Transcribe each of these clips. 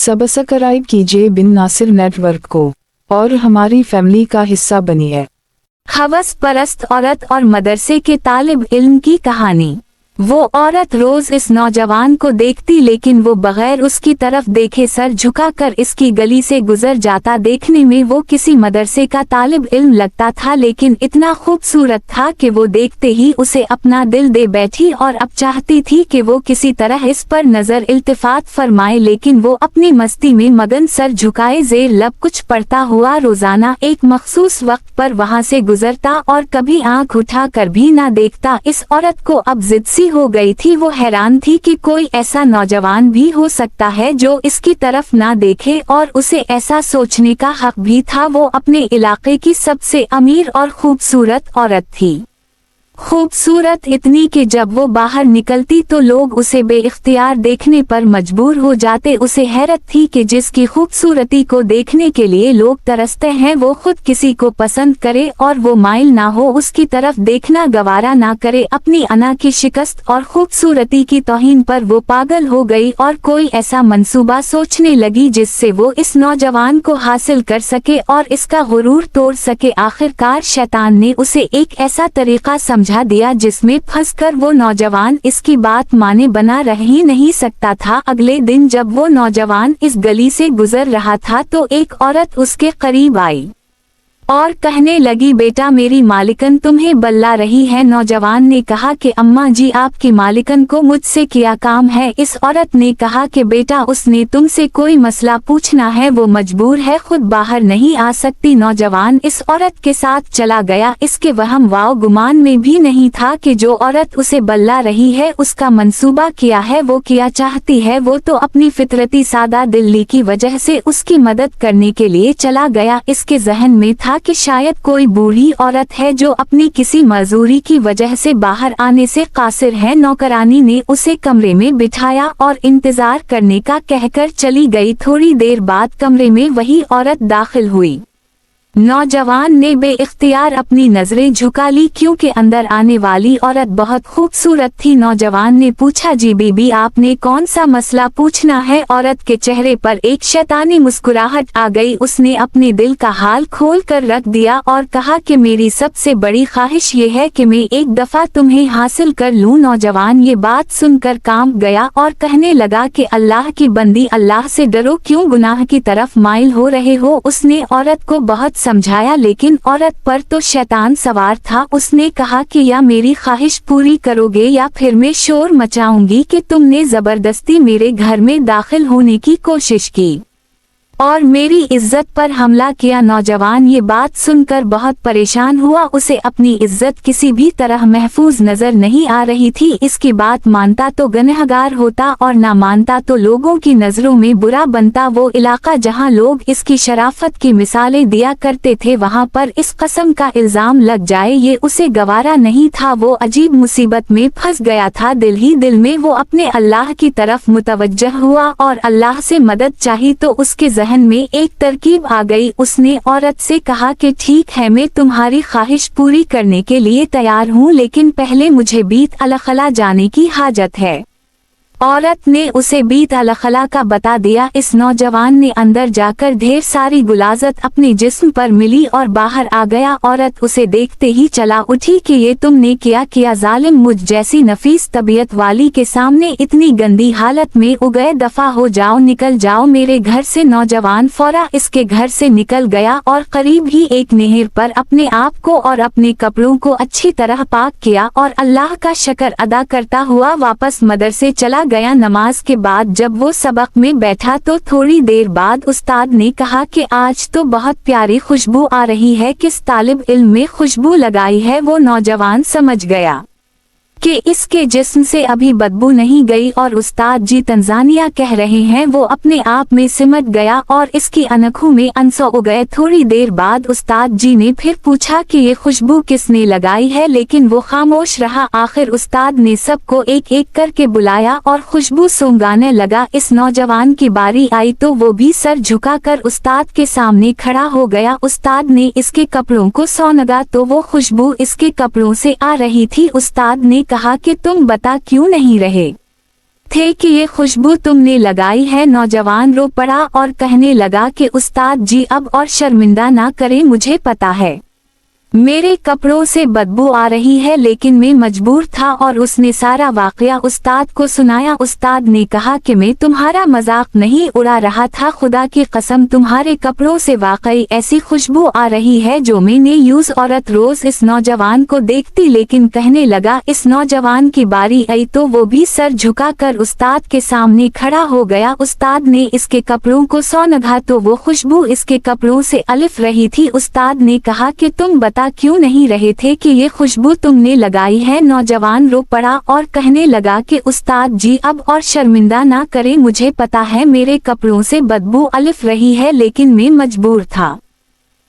Subscribe कीजिए बिन Nasir network को और हमारी फैमिली का हिस्सा बनिए। हवस परस्त औरत और मदरसे के तालिब इल्म की कहानी। वो औरत रोज इस नौजवान को देखती, लेकिन वो बगैर उसकी तरफ देखे सर झुकाकर इसकी गली से गुजर जाता। देखने में वो किसी मदरसे का तालिब इल्म लगता था, लेकिन इतना खूबसूरत था कि वो देखते ही उसे अपना दिल दे बैठी और अब चाहती थी कि वो किसी तरह इस पर नजर इल्तिफात फरमाए। लेकिन वो अपनी मस्ती में मगन सर झुकाए जेर लब कुछ पढ़ता हुआ रोजाना एक मखसूस वक्त पर वहाँ से गुजरता और कभी आंख उठा कर भी ना देखता। इस औरत को अब जिद सी हो गई थी। वो हैरान थी कि कोई ऐसा नौजवान भी हो सकता है जो इसकी तरफ ना देखे, और उसे ऐसा सोचने का हक भी था। वो अपने इलाके की सबसे अमीर और खूबसूरत औरत थी, खूबसूरत इतनी कि जब वो बाहर निकलती तो लोग उसे बेइख्तियार देखने पर मजबूर हो जाते। उसे हैरत थी कि जिसकी खूबसूरती को देखने के लिए लोग तरसते हैं वो खुद किसी को पसंद करे और वो माइल ना हो, उसकी तरफ देखना गवारा ना करे। अपनी अना की शिकस्त और खूबसूरती की तौहीन पर वो पागल हो गई और कोई ऐसा मंसूबा सोचने लगी जिससे वो इस नौजवान को हासिल कर सके और इसका गुरूर तोड़ सके। आखिरकार शैतान ने उसे एक ऐसा तरीका समझा दिया जिसमें फंसकर वो नौजवान इसकी बात माने बना रह ही नहीं सकता था। अगले दिन जब वो नौजवान इस गली से गुजर रहा था तो एक औरत उसके करीब आई और कहने लगी, बेटा मेरी मालिकन तुम्हें बल्ला रही है। नौजवान ने कहा कि अम्मा जी आपकी मालिकन को मुझसे क्या काम है। इस औरत ने कहा कि बेटा उसने तुमसे कोई मसला पूछना है, वो मजबूर है, खुद बाहर नहीं आ सकती। नौजवान इस औरत के साथ चला गया। इसके वहम वाव गुमान में भी नहीं था कि जो औरत उसे बल्ला रही है उसका मंसूबा क्या है, वो क्या चाहती है। वो तो अपनी फितरती सादा दिली की वजह से उसकी मदद करने के लिए चला गया। इसके जहन में था कि शायद कोई बूढ़ी औरत है जो अपनी किसी मजदूरी की वजह से बाहर आने से कासिर है। नौकरानी ने उसे कमरे में बिठाया और इंतजार करने का कहकर चली गई। थोड़ी देर बाद कमरे में वही औरत दाखिल हुई। नौजवान ने बेइख्तियार अपनी नजरें झुका ली क्योंकि अंदर आने वाली औरत बहुत खूबसूरत थी। नौजवान ने पूछा, जी बीबी आपने कौन सा मसला पूछना है। औरत के चेहरे पर एक शैतानी मुस्कुराहट आ गई। उसने अपने दिल का हाल खोल कर रख दिया और कहा कि मेरी सबसे बड़ी ख्वाहिश ये है कि मैं एक दफा तुम्हें हासिल कर लूं। नौजवान ये बात सुनकर कांप गया और कहने लगा कि अल्लाह की बंदी, अल्लाह से डरो, क्यों गुनाह की तरफ माइल हो रहे हो। उसने औरत को बहुत समझाया लेकिन औरत पर तो शैतान सवार था। उसने कहा कि या मेरी ख्वाहिश पूरी करोगे या फिर मैं शोर मचाऊंगी कि तुमने जबरदस्ती मेरे घर में दाखिल होने की कोशिश की और मेरी इज्जत पर हमला किया। नौजवान ये बात सुनकर बहुत परेशान हुआ। उसे अपनी इज्जत किसी भी तरह महफूज नजर नहीं आ रही थी। इसकी बात मानता तो गुनहगार होता और ना मानता तो लोगों की नजरों में बुरा बनता। वो इलाका जहां लोग इसकी शराफत की मिसालें दिया करते थे वहां पर इस कस्म का इल्जाम लग जाए ये उसे गवारा नहीं था। वो अजीब मुसीबत में फंस गया था। दिल ही दिल में वो अपने अल्लाह की तरफ मुतवज्जह हुआ और अल्लाह से मदद चाही तो उसके जहन में एक तरकीब आ गई। उसने औरत से कहा कि ठीक है, मैं तुम्हारी ख्वाहिश पूरी करने के लिए तैयार हूँ, लेकिन पहले मुझे बीत अलखला जाने की हाजत है। औरत ने उसे बीत अलखला का बता दिया। इस नौजवान ने अंदर जाकर ढेर सारी गुलाजत अपने जिस्म पर मिली और बाहर आ गया। औरत उसे देखते ही चला उठी कि ये तुमने क्या किया जालिम, मुझ जैसी नफीस तबीयत वाली के सामने इतनी गंदी हालत में उगए, दफा हो जाओ, निकल जाओ मेरे घर से। नौजवान फौरा इसके घर से निकल गया और करीब ही एक नहर पर अपने आप को और अपने कपड़ों को अच्छी तरह पाक किया और अल्लाह का शुक्र अदा करता हुआ वापस मदरसे चला गया। नमाज के बाद जब वो सबक में बैठा तो थोड़ी देर बाद उस्ताद ने कहा कि आज तो बहुत प्यारी खुशबू आ रही है, किस तालिब इल्म में खुशबू लगाई है। वो नौजवान समझ गया कि इसके जिस्म से अभी बदबू नहीं गई और उस्ताद जी तंजानिया कह रहे हैं। वो अपने आप में सिमट गया और इसकी आंखों में आंसू हो गए। थोड़ी देर बाद उस्ताद जी ने फिर पूछा कि ये खुशबू किसने लगाई है, लेकिन वो खामोश रहा। आखिर उस्ताद ने सबको एक एक करके बुलाया और खुशबू सूंघाने लगा। इस नौजवान की बारी आई तो वो भी सर झुकाकर उस्ताद के सामने खड़ा हो गया। उस्ताद ने इसके कपड़ों को सूंघा तो वो खुशबू इसके कपड़ों से आ रही थी। उस्ताद ने कहा कि तुम बता क्यों नहीं रहे। थे कि ये खुशबू तुमने लगाई है। नौजवान रो पड़ा और कहने लगा कि उस्ताद जी अब और शर्मिंदा ना करें, मुझे पता है मेरे कपड़ों से बदबू आ रही है, लेकिन मैं मजबूर था। और उसने सारा वाकया उस्ताद को सुनाया। उस्ताद ने कहा कि मैं तुम्हारा मजाक नहीं उड़ा रहा था, खुदा की कसम तुम्हारे कपड़ों से वाकई ऐसी खुशबू आ रही है जो मैंने यूज। औरत रोज इस नौजवान को देखती, लेकिन कहने लगा इस नौजवान की बारी आई तो वो भी सर झुकाकर उस्ताद के सामने खड़ा हो गया। उस्ताद ने इसके कपड़ों को सौंधा तो वो खुशबू इसके कपड़ों से अलिफ रही थी। उस्ताद ने कहा कि तुम बता क्यों नहीं रहे थे कि ये खुशबू तुमने लगाई है। नौजवान रो पड़ा और कहने लगा कि उस्ताद जी अब और शर्मिंदा ना करें, मुझे पता है मेरे कपड़ों से बदबू अलिफ रही है, लेकिन मैं मजबूर था।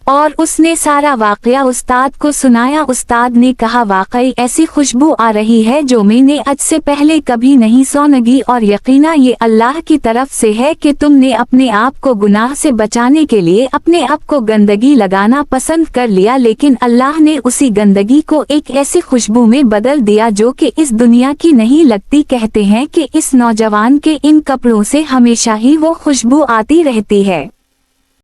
और उसने सारा वाकया उस्ताद को सुनाया। उस्ताद ने कहा वाकई ऐसी खुशबू आ रही है जो मैंने आज से पहले कभी नहीं सूंघी, और यकीना ये अल्लाह की तरफ से है कि तुमने अपने आप को गुनाह से बचाने के लिए अपने आप को गंदगी लगाना पसंद कर लिया, लेकिन अल्लाह ने उसी गंदगी को एक ऐसी खुशबू में बदल दिया जो कि इस दुनिया की नहीं लगती। कहते हैं कि इस नौजवान के इन कपड़ों से हमेशा ही वो खुशबू आती रहती है।